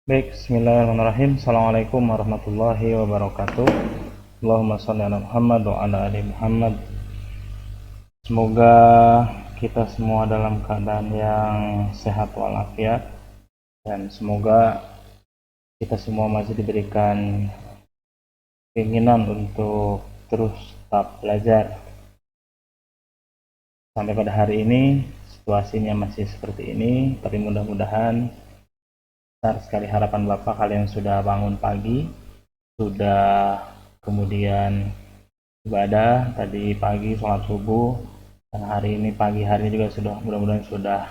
Baik, bismillahirrahmanirrahim. Assalamualaikum warahmatullahi wabarakatuh. Allahumma sholli ala Muhammad wa ala ali Muhammad. Semoga kita semua dalam keadaan yang sehat walafiat dan semoga kita semua masih diberikan keinginan untuk terus tetap belajar. Sampai pada hari ini situasinya masih seperti ini, tapi mudah-mudahan besar sekali harapan Bapak, kalian sudah bangun pagi, sudah kemudian ibadah tadi pagi, sholat subuh, dan hari ini pagi hari juga sudah, mudah-mudahan sudah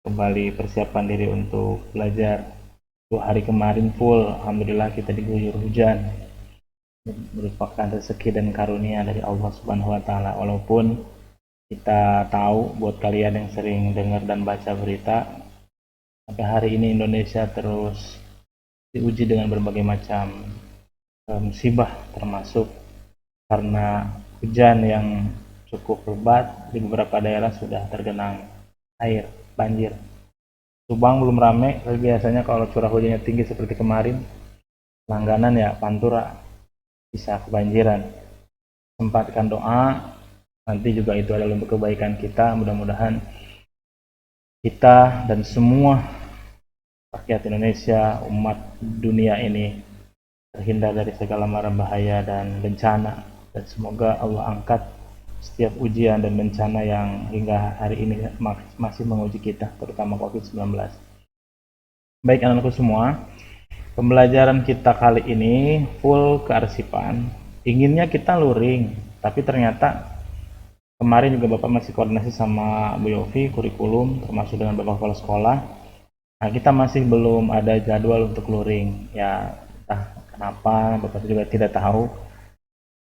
kembali persiapkan diri untuk belajar. 2 hari kemarin full, alhamdulillah kita diguyur hujan, merupakan rezeki dan karunia dari Allah Subhanahu wa taala. Walaupun kita tahu, buat kalian yang sering dengar dan baca berita, sampai hari ini Indonesia terus diuji dengan berbagai macam musibah, termasuk karena hujan yang cukup lebat di beberapa daerah sudah tergenang air banjir. Subang belum rame, tapi biasanya kalau curah hujannya tinggi seperti kemarin, langganan ya Pantura bisa kebanjiran. Sempatkan doa, nanti juga itu adalah untuk kebaikan kita. Mudah-mudahan kita dan semua rakyat Indonesia, umat dunia ini terhindar dari segala macam bahaya dan bencana, dan semoga Allah angkat setiap ujian dan bencana yang hingga hari ini masih menguji kita, terutama COVID-19. Baik anak-anakku semua, pembelajaran kita kali ini full kearsipan. Inginnya kita luring, tapi ternyata kemarin juga Bapak masih koordinasi sama Bu Yofi, kurikulum, termasuk dengan Bapak Kepala Sekolah. Nah, kita masih belum ada jadwal untuk luring. Ya, entah kenapa, Bapak juga tidak tahu.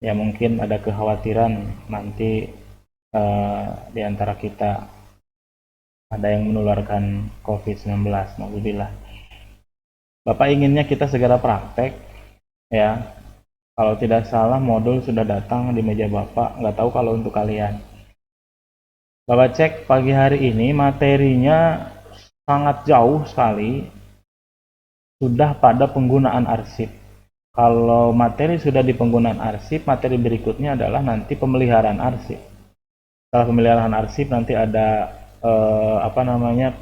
Ya, mungkin ada kekhawatiran nanti di antara kita ada yang menularkan COVID-19. Alhamdulillah. Bapak inginnya kita segera praktek, ya. Kalau tidak salah, modul sudah datang di meja Bapak. Nggak tahu kalau untuk kalian. Bapak cek pagi hari ini materinya sangat jauh sekali sudah pada penggunaan arsip. Kalau materi sudah di penggunaan arsip, materi berikutnya adalah nanti pemeliharaan arsip. Setelah pemeliharaan arsip nanti ada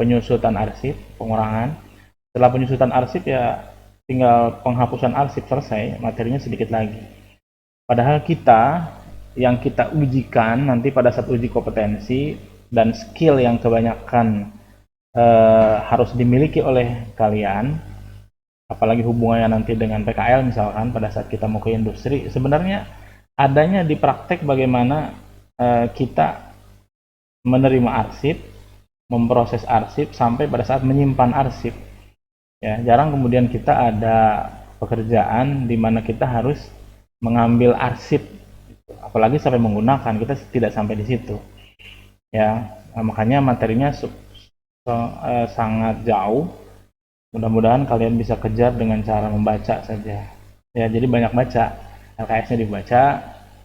penyusutan arsip, pengurangan. Setelah penyusutan arsip ya tinggal penghapusan arsip, selesai, materinya sedikit lagi. Padahal kita yang kita ujikan nanti pada saat uji kompetensi dan skill yang kebanyakan harus dimiliki oleh kalian, apalagi hubungannya nanti dengan PKL misalkan pada saat kita mau ke industri, sebenarnya adanya di praktek bagaimana kita menerima arsip, memproses arsip sampai pada saat menyimpan arsip. Ya, jarang kemudian kita ada pekerjaan di mana kita harus mengambil arsip, apalagi sampai menggunakan, kita tidak sampai di situ. Ya, makanya materinya sangat jauh. Mudah-mudahan kalian bisa kejar dengan cara membaca saja. Ya, jadi banyak baca. LKS-nya dibaca,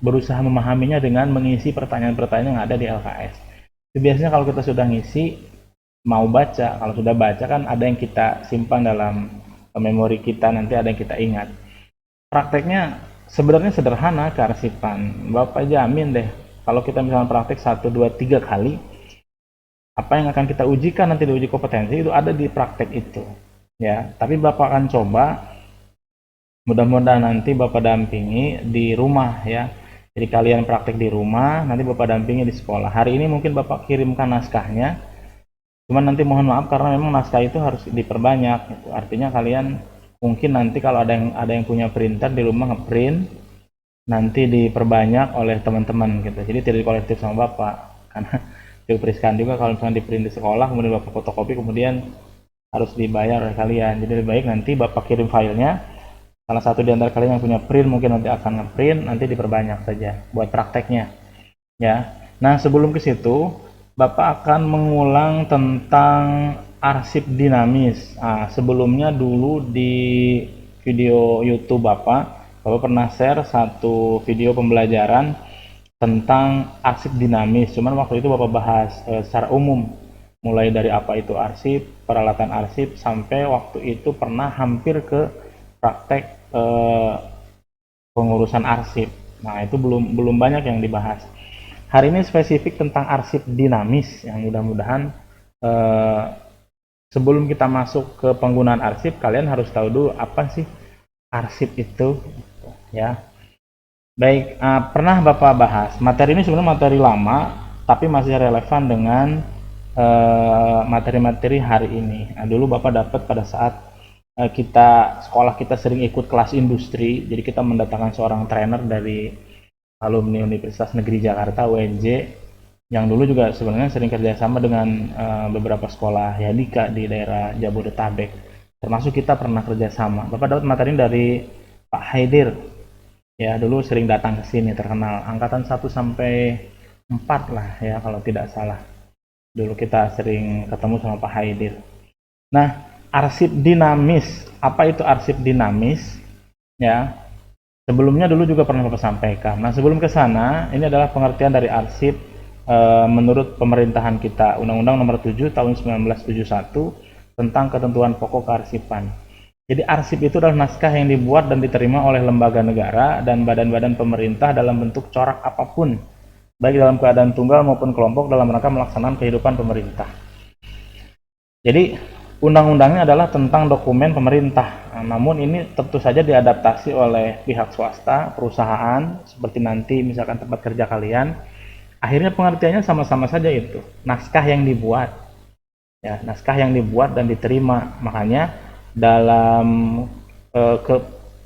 berusaha memahaminya dengan mengisi pertanyaan-pertanyaan yang ada di LKS. Biasanya kalau kita sudah ngisi, mau baca, kalau sudah baca kan ada yang kita simpan dalam memori kita, nanti ada yang kita ingat. Prakteknya sebenarnya sederhana kearsipan. Bapak jamin deh, kalau kita misalnya praktek 1, 2, 3 kali, apa yang akan kita ujikan nanti di uji kompetensi itu ada di praktek itu, ya. Tapi Bapak akan coba, mudah-mudahan nanti Bapak dampingi di rumah, ya. Jadi kalian praktek di rumah, nanti Bapak dampingi di sekolah. Hari ini mungkin Bapak kirimkan naskahnya, cuman nanti mohon maaf karena memang naskah itu harus diperbanyak gitu. Artinya kalian mungkin nanti kalau ada yang punya printer di rumah, ngeprint, nanti diperbanyak oleh teman-teman gitu. Jadi tidak dikolektif sama Bapak, karena cukup riskan juga kalau misalnya di print di sekolah kemudian Bapak fotokopi kemudian harus dibayar oleh kalian. Jadi lebih baik nanti Bapak kirim filenya, salah satu di antara kalian yang punya print mungkin nanti akan ngeprint, nanti diperbanyak saja buat prakteknya, ya. Nah, sebelum ke situ Bapak akan mengulang tentang arsip dinamis. Nah, sebelumnya dulu di video YouTube Bapak pernah share satu video pembelajaran tentang arsip dinamis. Cuman waktu itu Bapak bahas secara umum. mulai dari apa itu arsip, peralatan arsip, sampai waktu itu pernah hampir ke praktek pengurusan arsip. Nah, itu belum belum banyak yang dibahas. Hari ini spesifik tentang arsip dinamis, yang mudah-mudahan eh, sebelum kita masuk ke penggunaan arsip, kalian harus tahu dulu apa sih arsip itu, ya. Baik, pernah Bapak bahas. Materi ini sebenarnya materi lama, tapi masih relevan dengan materi-materi hari ini. Nah, dulu Bapak dapat pada saat sekolah kita sering ikut kelas industri, jadi kita mendatangkan seorang trainer dari alumni Universitas Negeri Jakarta UNJ, yang dulu juga sebenarnya sering kerjasama dengan beberapa sekolah Yadika di daerah Jabodetabek. Termasuk kita pernah kerjasama. Bapak dapat materi dari Pak Haidir. Ya, dulu sering datang ke sini, terkenal. Angkatan 1 sampai 4 lah ya kalau tidak salah. Dulu kita sering ketemu sama Pak Haidir. Nah, arsip dinamis. Apa itu arsip dinamis? Ya, sebelumnya dulu juga pernah Bapak sampaikan. Nah, sebelum ke sana, ini adalah pengertian dari arsip menurut pemerintahan kita, Undang-Undang Nomor 7 Tahun 1971 tentang ketentuan pokok kearsipan. Jadi arsip itu adalah naskah yang dibuat dan diterima oleh lembaga negara dan badan-badan pemerintah dalam bentuk corak apapun, baik dalam keadaan tunggal maupun kelompok dalam rangka melaksanakan kehidupan pemerintah. Jadi undang-undangnya adalah tentang dokumen pemerintah. Nah, namun ini tentu saja diadaptasi oleh pihak swasta, perusahaan, seperti nanti misalkan tempat kerja kalian. Akhirnya pengertiannya sama-sama saja itu, naskah yang dibuat. Ya, naskah yang dibuat dan diterima. Makanya dalam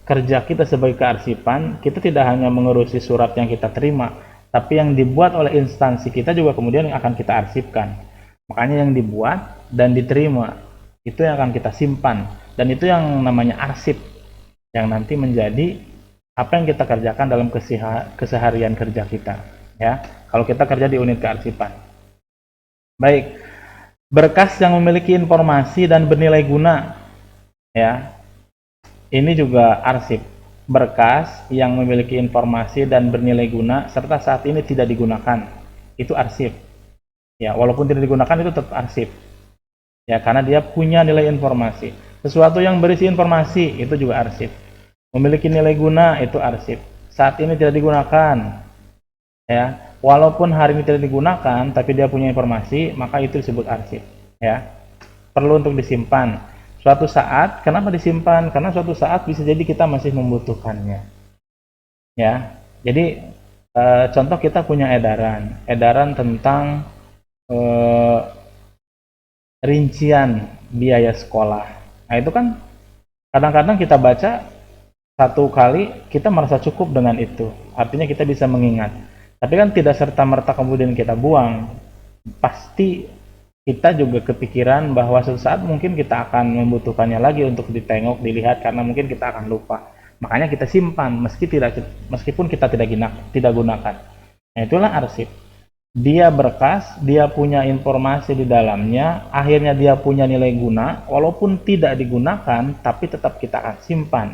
kerja kita sebagai kearsipan, kita tidak hanya mengurusi surat yang kita terima, tapi yang dibuat oleh instansi kita juga kemudian akan kita arsipkan. Makanya yang dibuat dan diterima itu yang akan kita simpan, dan itu yang namanya arsip, yang nanti menjadi apa yang kita kerjakan dalam keseharian kerja kita, ya. Kalau kita kerja di unit kearsipan. Baik, berkas yang memiliki informasi dan bernilai guna, ya. Ini juga arsip. Berkas yang memiliki informasi dan bernilai guna serta saat ini tidak digunakan, itu arsip. Ya, walaupun tidak digunakan itu tetap arsip. Ya, karena dia punya nilai informasi. Sesuatu yang berisi informasi itu juga arsip. Memiliki nilai guna itu arsip. Saat ini tidak digunakan. Ya, walaupun hari ini tidak digunakan tapi dia punya informasi, maka itu disebut arsip, ya. Perlu untuk disimpan. Suatu saat, kenapa disimpan? Karena suatu saat bisa jadi kita masih membutuhkannya. Ya. Jadi contoh kita punya edaran tentang rincian biaya sekolah. Nah, itu kan kadang-kadang kita baca satu kali kita merasa cukup dengan itu. Artinya kita bisa mengingat. Tapi kan tidak serta-merta kemudian kita buang. Pasti kita juga kepikiran bahwa suatu saat mungkin kita akan membutuhkannya lagi untuk ditengok, dilihat, karena mungkin kita akan lupa. Makanya kita simpan meskipun kita tidak gunakan. Nah, itulah arsip. Dia berkas, dia punya informasi di dalamnya, akhirnya dia punya nilai guna, walaupun tidak digunakan, tapi tetap kita akan simpan.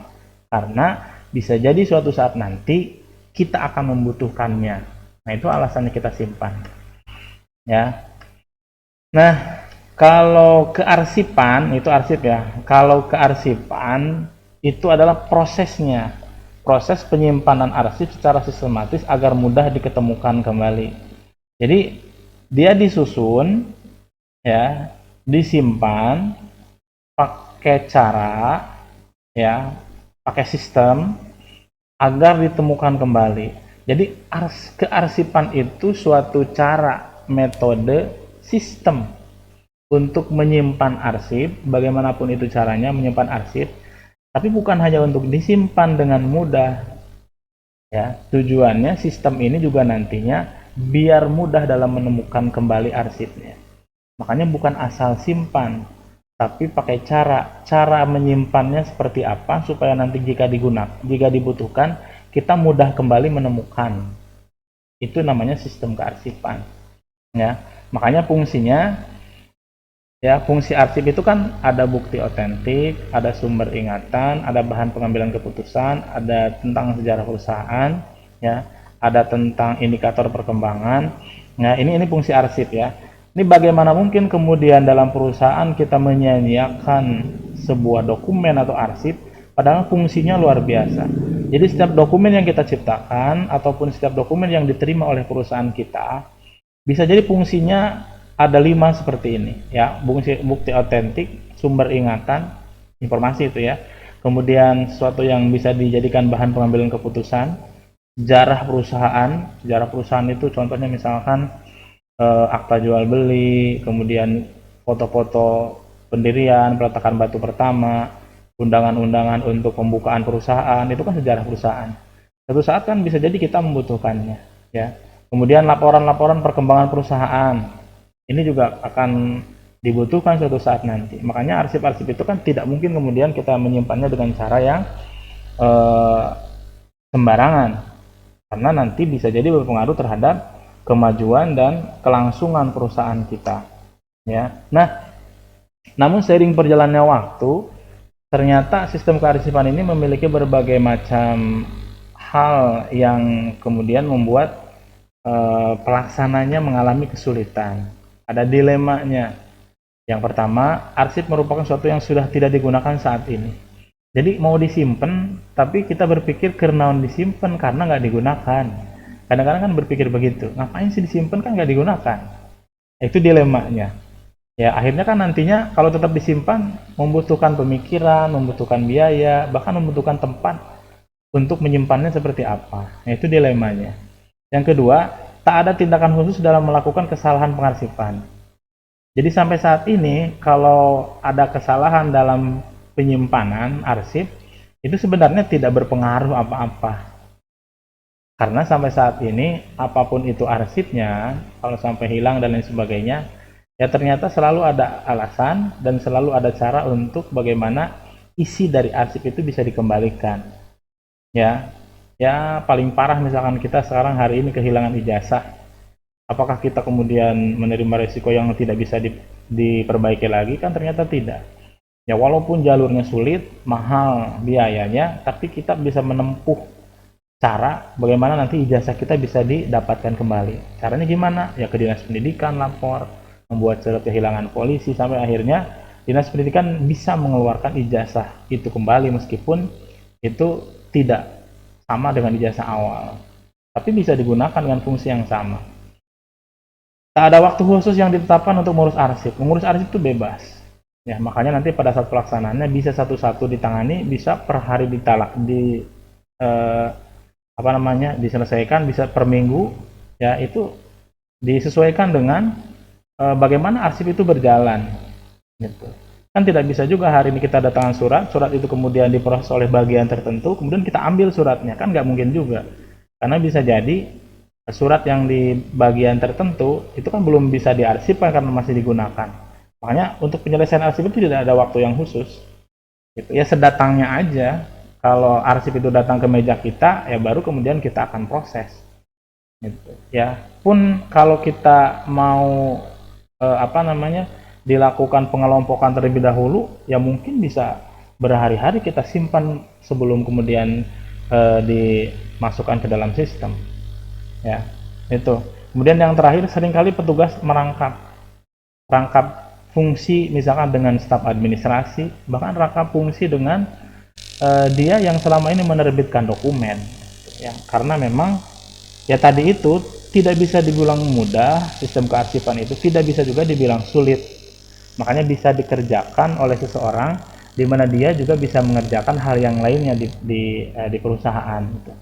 Karena bisa jadi suatu saat nanti kita akan membutuhkannya. Nah, itu alasannya kita simpan. Ya. Nah, kalau kearsipan itu arsip ya. Kalau kearsipan itu adalah prosesnya. Proses penyimpanan arsip secara sistematis agar mudah diketemukan kembali. Jadi dia disusun, ya, disimpan pakai cara, ya, pakai sistem agar ditemukan kembali. Jadi kearsipan itu suatu cara, metode, sistem untuk menyimpan arsip, bagaimanapun itu caranya menyimpan arsip, tapi bukan hanya untuk disimpan dengan mudah. Ya, tujuannya sistem ini juga nantinya biar mudah dalam menemukan kembali arsipnya. Makanya bukan asal simpan, tapi pakai cara menyimpannya seperti apa supaya nanti jika dibutuhkan kita mudah kembali menemukan. Itu namanya sistem kearsipan, ya. Makanya fungsinya, ya, fungsi arsip itu kan ada bukti otentik, ada sumber ingatan, ada bahan pengambilan keputusan, ada tentang sejarah perusahaan, ya, ada tentang indikator perkembangan. Nah, ini fungsi arsip, ya. Ini bagaimana mungkin kemudian dalam perusahaan kita menyia-nyiakan sebuah dokumen atau arsip, padahal fungsinya luar biasa. Jadi setiap dokumen yang kita ciptakan, ataupun setiap dokumen yang diterima oleh perusahaan kita, bisa jadi fungsinya ada 5 seperti ini. Ya, bukti otentik, sumber ingatan, informasi itu ya. Kemudian sesuatu yang bisa dijadikan bahan pengambilan keputusan, sejarah perusahaan itu contohnya misalkan akta jual beli, kemudian foto-foto pendirian, peletakan batu pertama, undangan-undangan untuk pembukaan perusahaan, itu kan sejarah perusahaan. Suatu saat kan bisa jadi kita membutuhkannya, ya. Kemudian laporan-laporan perkembangan perusahaan, ini juga akan dibutuhkan suatu saat nanti. Makanya arsip-arsip itu kan tidak mungkin kemudian kita menyimpannya dengan cara yang eh, sembarangan, karena nanti bisa jadi berpengaruh terhadap kemajuan dan kelangsungan perusahaan kita, ya. Nah, namun seiring berjalannya waktu, ternyata sistem kearsipan ini memiliki berbagai macam hal yang kemudian membuat pelaksananya mengalami kesulitan. Ada dilemanya. Yang pertama, arsip merupakan sesuatu yang sudah tidak digunakan saat ini. Jadi mau disimpan, tapi kita berpikir karena disimpan karena nggak digunakan. Kadang-kadang kan berpikir begitu, ngapain sih disimpan kan nggak digunakan. Itu dilemanya. Ya akhirnya kan nantinya kalau tetap disimpan membutuhkan pemikiran, membutuhkan biaya, bahkan membutuhkan tempat untuk menyimpannya seperti apa. Nah, itu dilemanya. Yang kedua, tak ada tindakan khusus dalam melakukan kesalahan pengarsipan. Jadi sampai saat ini kalau ada kesalahan dalam penyimpanan arsip itu sebenarnya tidak berpengaruh apa-apa. Karena sampai saat ini apapun itu arsipnya, kalau sampai hilang dan lain sebagainya, ya ternyata selalu ada alasan dan selalu ada cara untuk bagaimana isi dari arsip itu bisa dikembalikan. Ya, ya paling parah misalkan kita sekarang hari ini kehilangan ijazah, apakah kita kemudian menerima resiko yang tidak bisa diperbaiki lagi? Kan ternyata tidak. Ya walaupun jalurnya sulit, mahal biayanya, tapi kita bisa menempuh cara bagaimana nanti ijazah kita bisa didapatkan kembali. Caranya gimana? Ya ke dinas pendidikan lapor, membuat surat kehilangan polisi, sampai akhirnya dinas pendidikan bisa mengeluarkan ijazah itu kembali meskipun itu tidak sama dengan ijazah awal, tapi bisa digunakan dengan fungsi yang sama. Tak ada waktu khusus yang ditetapkan untuk mengurus arsip. Mengurus arsip itu bebas. Ya, makanya nanti pada saat pelaksanaannya bisa satu-satu ditangani, bisa per hari eh, apa namanya diselesaikan, bisa per minggu. Ya, itu disesuaikan dengan bagaimana arsip itu berjalan. Gitu. Kan tidak bisa juga hari ini kita datangkan surat, surat itu kemudian diproses oleh bagian tertentu, kemudian kita ambil suratnya, kan nggak mungkin juga. Karena bisa jadi surat yang di bagian tertentu itu kan belum bisa diarsipkan karena masih digunakan. Makanya untuk penyelesaian arsip itu tidak ada waktu yang khusus. Gitu. Ya sedatangnya aja. Kalau arsip itu datang ke meja kita, ya baru kemudian kita akan proses. Gitu. Ya pun kalau kita mau apa namanya dilakukan pengelompokan terlebih dahulu, ya mungkin bisa berhari-hari kita simpan sebelum kemudian dimasukkan ke dalam sistem. Ya itu. Kemudian yang terakhir seringkali petugas rangkap fungsi misalkan dengan staf administrasi, bahkan rangkap fungsi dengan dia yang selama ini menerbitkan dokumen, ya karena memang ya tadi itu tidak bisa dibilang mudah, sistem kearsipan itu tidak bisa juga dibilang sulit, makanya bisa dikerjakan oleh seseorang di mana dia juga bisa mengerjakan hal yang lainnya di perusahaan gitu.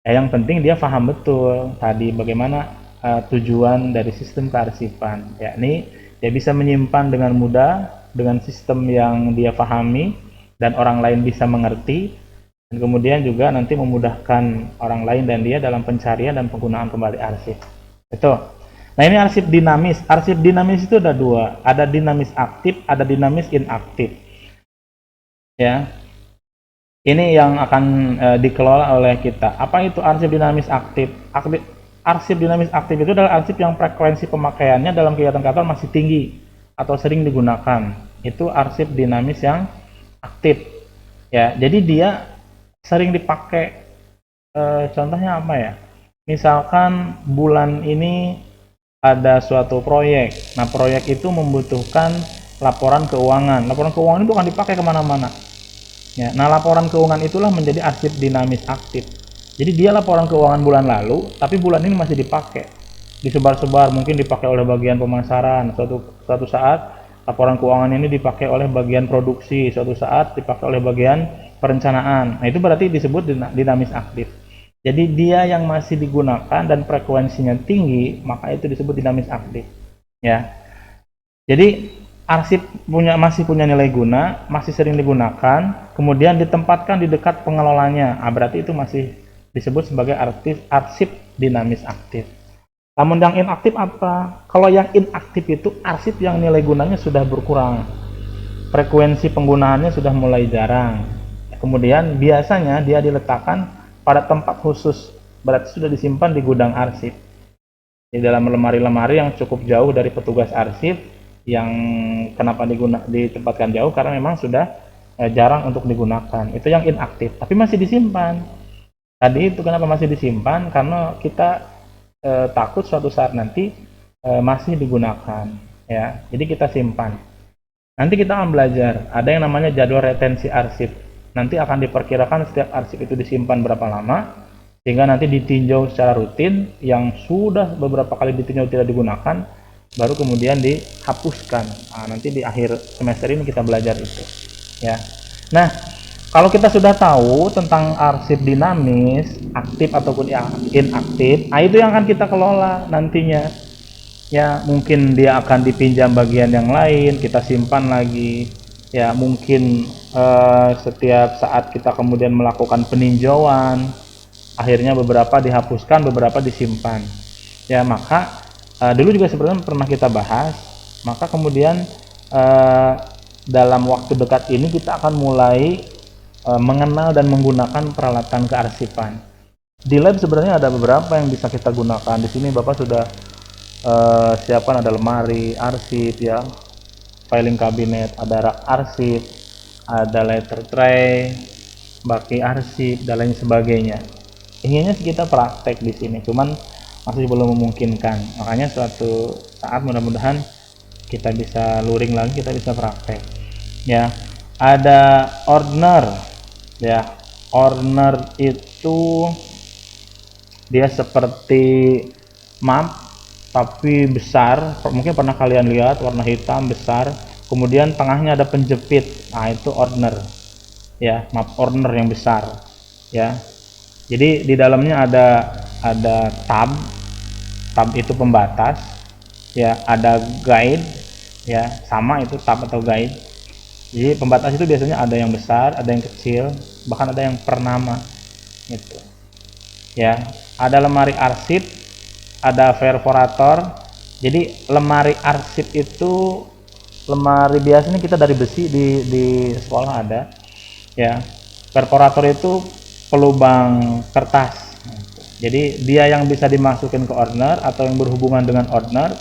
Ya, yang penting dia paham betul tadi bagaimana tujuan dari sistem kearsipan, yakni dia bisa menyimpan dengan mudah dengan sistem yang dia pahami dan orang lain bisa mengerti, dan kemudian juga nanti memudahkan orang lain dan dia dalam pencarian dan penggunaan kembali arsip. Itu. Nah ini arsip dinamis. Arsip dinamis itu ada dua, ada dinamis aktif, ada dinamis inaktif. Ya, ini yang akan dikelola oleh kita. Apa itu arsip dinamis aktif? Arsip dinamis aktif itu adalah arsip yang frekuensi pemakaiannya dalam kegiatan kantor masih tinggi atau sering digunakan. Itu arsip dinamis yang aktif. Ya, jadi dia sering dipakai. Contohnya apa ya? Misalkan bulan ini ada suatu proyek. Nah, proyek itu membutuhkan laporan keuangan. Laporan keuangan itu akan dipakai kemana-mana. Ya, nah laporan keuangan itulah menjadi arsip dinamis aktif. Jadi dia laporan keuangan bulan lalu, tapi bulan ini masih dipakai, disebar-sebar, mungkin dipakai oleh bagian pemasaran. Suatu saat laporan keuangan ini dipakai oleh bagian produksi, suatu saat dipakai oleh bagian perencanaan. Nah itu berarti disebut dinamis aktif. Jadi dia yang masih digunakan dan frekuensinya tinggi, maka itu disebut dinamis aktif. Ya, jadi arsip masih punya nilai guna, masih sering digunakan, kemudian ditempatkan di dekat pengelolanya. Ah, berarti itu masih disebut sebagai arsip dinamis aktif. Namun yang inaktif apa? Kalau yang inaktif itu arsip yang nilai gunanya sudah berkurang, frekuensi penggunaannya sudah mulai jarang. Kemudian biasanya dia diletakkan pada tempat khusus, berarti sudah disimpan di gudang arsip. Di dalam lemari-lemari yang cukup jauh dari petugas arsip. Yang kenapa ditempatkan jauh karena memang sudah jarang untuk digunakan. Itu yang inaktif, tapi masih disimpan. Tadi itu kenapa masih disimpan? Karena kita takut suatu saat nanti masih digunakan, ya. Jadi kita simpan. Nanti kita akan belajar ada yang namanya jadwal retensi arsip. Nanti akan diperkirakan setiap arsip itu disimpan berapa lama, sehingga nanti ditinjau secara rutin. Yang sudah beberapa kali ditinjau tidak digunakan, baru kemudian dihapuskan. Nah, nanti di akhir semester ini kita belajar itu, ya. Nah, kalau kita sudah tahu tentang arsip dinamis, aktif ataupun inaktif, nah itu yang akan kita kelola nantinya. Ya, mungkin dia akan dipinjam bagian yang lain, kita simpan lagi. Ya, mungkin setiap saat kita kemudian melakukan peninjauan, akhirnya beberapa dihapuskan, beberapa disimpan. Ya, maka dulu juga sebenarnya pernah kita bahas, maka kemudian dalam waktu dekat ini kita akan mulai mengenal dan menggunakan peralatan kearsipan. Di lab sebenarnya ada beberapa yang bisa kita gunakan. Di sini Bapak sudah siapkan, ada lemari arsip, ya, filing cabinet, ada rak arsip, ada letter tray, baki arsip, dan lain sebagainya. Inginnya kita praktek di sini, cuman masih belum memungkinkan. Makanya suatu saat mudah-mudahan kita bisa luring lagi, kita bisa praktek. Ya, ada ordner. Ya, ordner itu dia seperti map tapi besar. Mungkin pernah kalian lihat, warna hitam besar. Kemudian tengahnya ada penjepit. Nah, itu ordner. Ya, map ordner yang besar. Ya. Jadi di dalamnya ada tab itu pembatas, ya, ada guide, ya, sama itu tab atau guide. Jadi pembatas itu biasanya ada yang besar, ada yang kecil, bahkan ada yang per nama gitu, ya. Ada lemari arsip, ada perforator. Jadi lemari arsip itu lemari biasanya kita dari besi, di sekolah ada, ya. Perforator itu pelubang kertas. Jadi dia yang bisa dimasukin ke ordner atau yang berhubungan dengan ordner,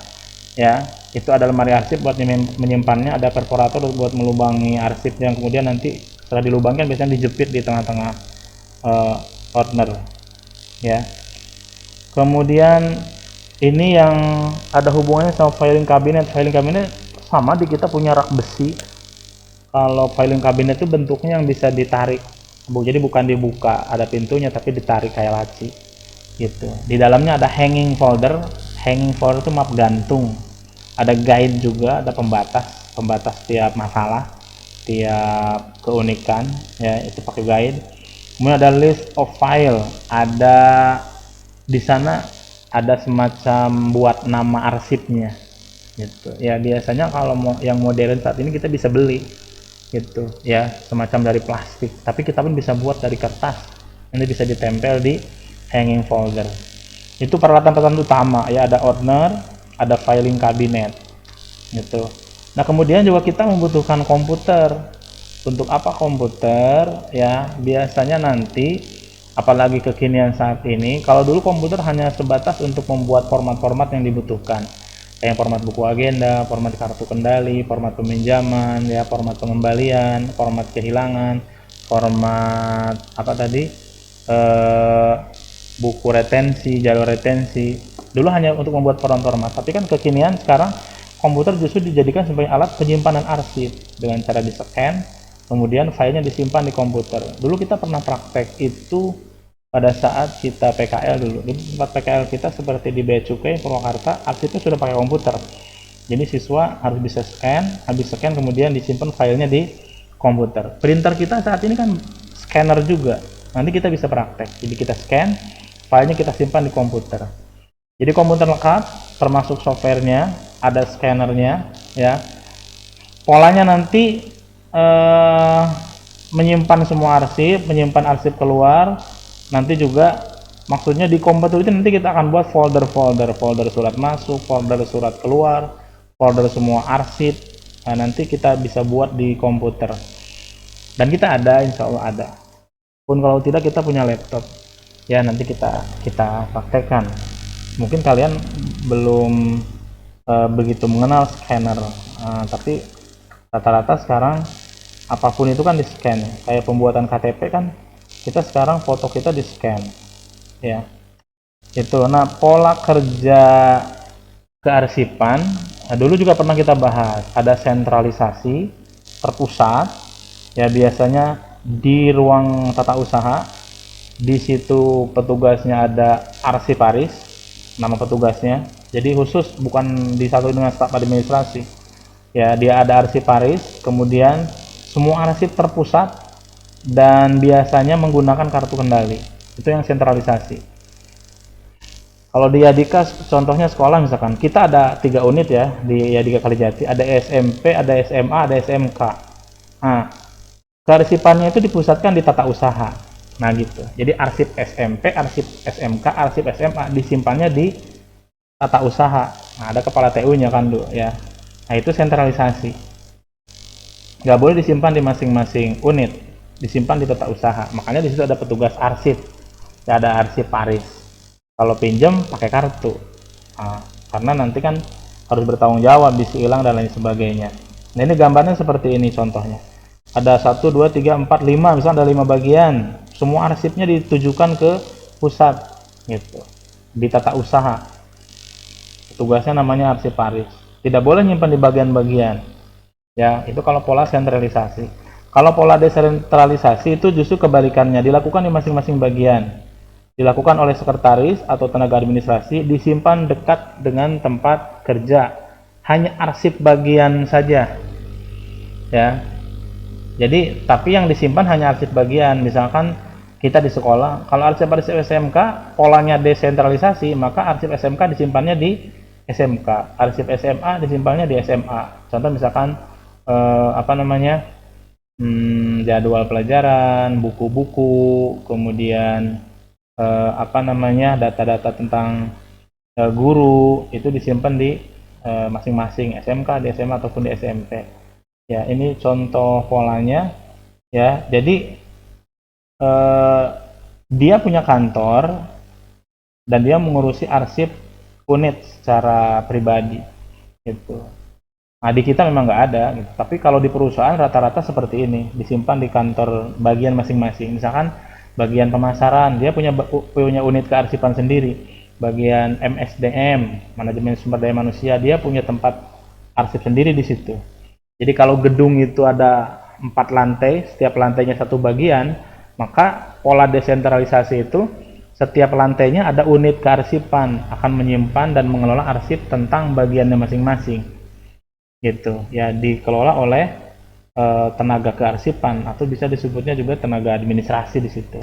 ya, itu ada lemari arsip buat menyimpannya, ada perforator buat melubangi arsip yang kemudian nanti setelah dilubangkan biasanya dijepit di tengah-tengah ordner, ya. Kemudian ini yang ada hubungannya sama filing cabinet. Filing cabinet sama, di kita punya rak besi. Kalau filing cabinet itu bentuknya yang bisa ditarik, jadi bukan dibuka, ada pintunya tapi ditarik kayak laci gitu. Di dalamnya ada hanging folder. Hanging folder itu map gantung. Ada guide juga, ada pembatas tiap masalah, tiap keunikan, ya, itu pakai guide. Kemudian ada list of file. Ada di sana ada semacam buat nama arsipnya gitu. Ya, biasanya kalau yang modern saat ini kita bisa beli gitu, ya, semacam dari plastik, tapi kita pun bisa buat dari kertas. Ini bisa ditempel di hanging folder. Itu peralatan utama, ya, ada ordner, ada filing cabinet gitu. Nah, kemudian juga kita membutuhkan komputer. Untuk apa komputer? Ya, biasanya nanti, apalagi kekinian saat ini, kalau dulu komputer hanya sebatas untuk membuat format-format yang dibutuhkan, kayak format buku agenda, format kartu kendali, format peminjaman, ya, format pengembalian, format kehilangan, format apa tadi, buku retensi, jalur retensi. Dulu hanya untuk membuat format, tapi kan kekinian sekarang komputer justru dijadikan sebagai alat penyimpanan arsip dengan cara di-scan, kemudian filenya disimpan di komputer. Dulu kita pernah praktek itu pada saat kita PKL dulu. Di tempat PKL kita seperti di Bea Cukai Purwakarta, arsipnya sudah pakai komputer. Jadi siswa harus bisa scan, habis scan kemudian disimpan filenya di komputer. Printer kita saat ini kan scanner juga. Nanti kita bisa praktek. Jadi kita scan, filenya kita simpan di komputer. Jadi komputer lengkap, termasuk softwarenya, ada scannernya, ya. Polanya nanti menyimpan semua arsip, menyimpan arsip keluar. Nanti juga maksudnya di komputer itu nanti kita akan buat folder surat masuk, folder surat keluar, folder semua arsip. Nah, nanti kita bisa buat di komputer. Dan kita ada, insya Allah ada. Pun kalau tidak kita punya laptop, ya nanti kita praktekkan. Mungkin kalian belum begitu mengenal scanner, tapi rata-rata sekarang apapun itu kan di scan. Kayak pembuatan KTP kan kita sekarang foto kita di scan, ya itu. Nah, pola kerja kearsipan, dulu juga pernah kita bahas, ada sentralisasi terpusat, ya biasanya di ruang tata usaha. Di situ petugasnya ada arsiparis, nama petugasnya. Jadi khusus, bukan disatu dengan staf administrasi. Ya, dia ada arsiparis, kemudian semua arsip terpusat dan biasanya menggunakan kartu kendali. Itu yang sentralisasi. Kalau di Yadika contohnya sekolah misalkan, kita ada 3 unit ya di Yadika Kalijati, ada SMP, ada SMA, ada SMK. Nah, kearsipannya itu dipusatkan di tata usaha. Nah gitu. Jadi arsip SMP, arsip SMK, arsip SMA disimpannya di tata usaha. Nah, ada kepala TU-nya kan, ya. Nah, itu sentralisasi. Nggak boleh disimpan di masing-masing unit, disimpan di tata usaha. Makanya di situ ada petugas arsip, ya, ada arsiparis. Kalau pinjam pakai kartu, nah, karena nanti kan harus bertanggung jawab, bisa hilang dan lain sebagainya. Nah, ini gambarnya seperti ini contohnya. Ada 1, 2, 3, 4, 5, misalnya ada 5 bagian. Semua arsipnya ditujukan ke pusat, gitu, di tata usaha. Tugasnya namanya arsiparis. Tidak boleh nyimpan di bagian-bagian. Ya, itu kalau pola sentralisasi. Kalau pola desentralisasi itu justru kebalikannya, dilakukan di masing-masing bagian. Dilakukan oleh sekretaris atau tenaga administrasi, disimpan dekat dengan tempat kerja. Hanya arsip bagian saja. Ya. Jadi, tapi yang disimpan hanya arsip bagian. Misalkan kita di sekolah, kalau arsip SMK polanya desentralisasi, maka arsip SMK disimpannya di SMK, arsip SMA disimpannya di SMA. Contoh misalkan jadwal pelajaran, buku-buku, kemudian data-data tentang guru itu disimpan di masing-masing SMK, di SMA ataupun di SMP. Ya, ini contoh polanya. Ya, jadi dia punya kantor dan dia mengurusi arsip unit secara pribadi, gitu. Nah, di kita memang nggak ada, gitu. Tapi kalau di perusahaan rata-rata seperti ini, disimpan di kantor bagian masing-masing. Misalkan bagian pemasaran, dia punya unit kearsipan sendiri. Bagian MSDM, manajemen sumber daya manusia, dia punya tempat arsip sendiri di situ. Jadi kalau gedung itu ada 4 lantai, setiap lantainya satu bagian, maka pola desentralisasi itu setiap lantainya ada unit kearsipan, akan menyimpan dan mengelola arsip tentang bagiannya masing-masing. Gitu. Ya, dikelola oleh tenaga kearsipan atau bisa disebutnya juga tenaga administrasi di situ.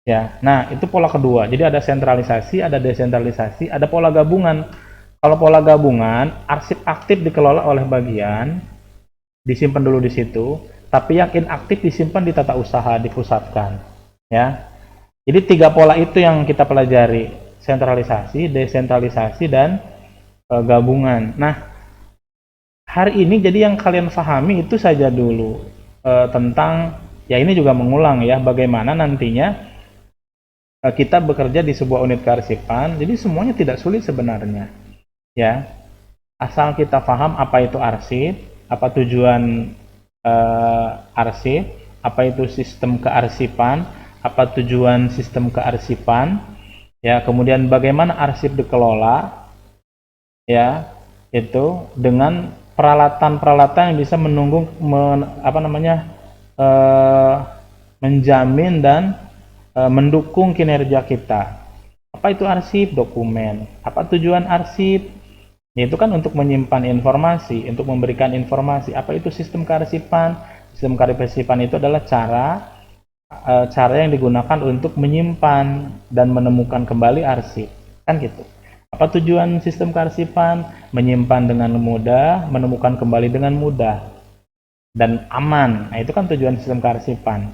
Ya. Nah, itu pola kedua. Jadi ada sentralisasi, ada desentralisasi, ada pola gabungan. Kalau pola gabungan, arsip aktif dikelola oleh bagian, disimpan dulu di situ. Tapi yang inaktif disimpan di tata usaha, dipusatkan. Ya, jadi 3 pola itu yang kita pelajari: sentralisasi, desentralisasi, dan gabungan. Nah, hari ini jadi yang kalian pahami itu saja dulu tentang, ya ini juga mengulang ya, bagaimana nantinya kita bekerja di sebuah unit kearsipan. Jadi semuanya tidak sulit sebenarnya. Ya, asal kita paham apa itu arsip, apa tujuan arsip, apa itu sistem kearsipan, apa tujuan sistem kearsipan, Ya, kemudian bagaimana arsip dikelola, ya, itu dengan peralatan-peralatan yang bisa eh, menjamin dan mendukung kinerja kita. Apa itu arsip? Dokumen. Apa tujuan arsip? Itu kan untuk menyimpan informasi, untuk memberikan informasi. Apa itu sistem kearsipan? Sistem kearsipan itu adalah cara yang digunakan untuk menyimpan dan menemukan kembali arsip. Kan gitu. Apa tujuan sistem kearsipan? Menyimpan dengan mudah, menemukan kembali dengan mudah dan aman. Nah, itu kan tujuan sistem kearsipan.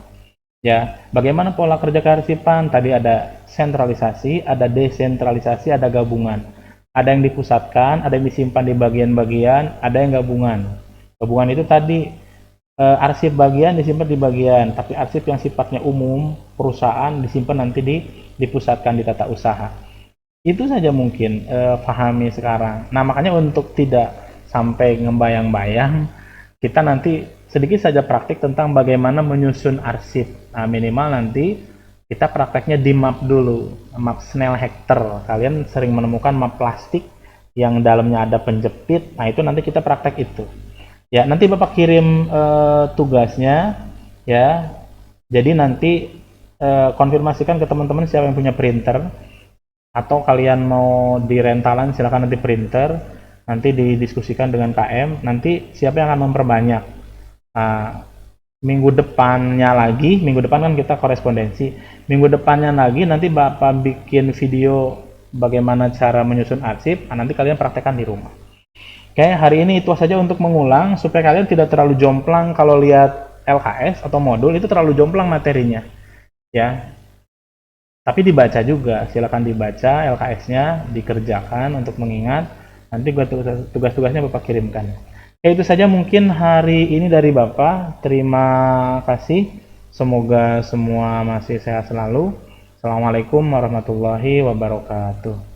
Ya, bagaimana pola kerja kearsipan? Tadi ada sentralisasi, ada desentralisasi, ada gabungan. Ada yang dipusatkan, ada yang disimpan di bagian-bagian, ada yang gabungan. Gabungan itu tadi arsip bagian disimpan di bagian, tapi arsip yang sifatnya umum, perusahaan disimpan nanti dipusatkan di tata usaha. Itu saja mungkin pahami sekarang. Nah, makanya untuk tidak sampai ngebayang-bayang, kita nanti sedikit saja praktik tentang bagaimana menyusun arsip. Nah, minimal nanti kita prakteknya di map dulu, map Snell Hector. Kalian sering menemukan map plastik yang dalamnya ada penjepit. Nah, itu nanti kita praktek itu. Ya, nanti Bapak kirim tugasnya, ya. Jadi nanti konfirmasikan ke teman-teman siapa yang punya printer, atau kalian mau di rentalan silakan nanti printer, nanti didiskusikan dengan KM, nanti siapa yang akan memperbanyak. Nah, minggu depan kan kita korespondensi, minggu depannya lagi nanti Bapak bikin video bagaimana cara menyusun arsip, nah, nanti kalian praktekkan di rumah. Oke, hari ini itu saja untuk mengulang, supaya kalian tidak terlalu jomplang kalau lihat LKS atau modul, itu terlalu jomplang materinya. Ya, tapi dibaca juga, silakan dibaca LKS-nya, dikerjakan untuk mengingat, nanti tugas-tugasnya Bapak kirimkan. Ya, itu saja mungkin hari ini dari Bapak. Terima kasih. Semoga semua masih sehat selalu. Assalamualaikum warahmatullahi wabarakatuh.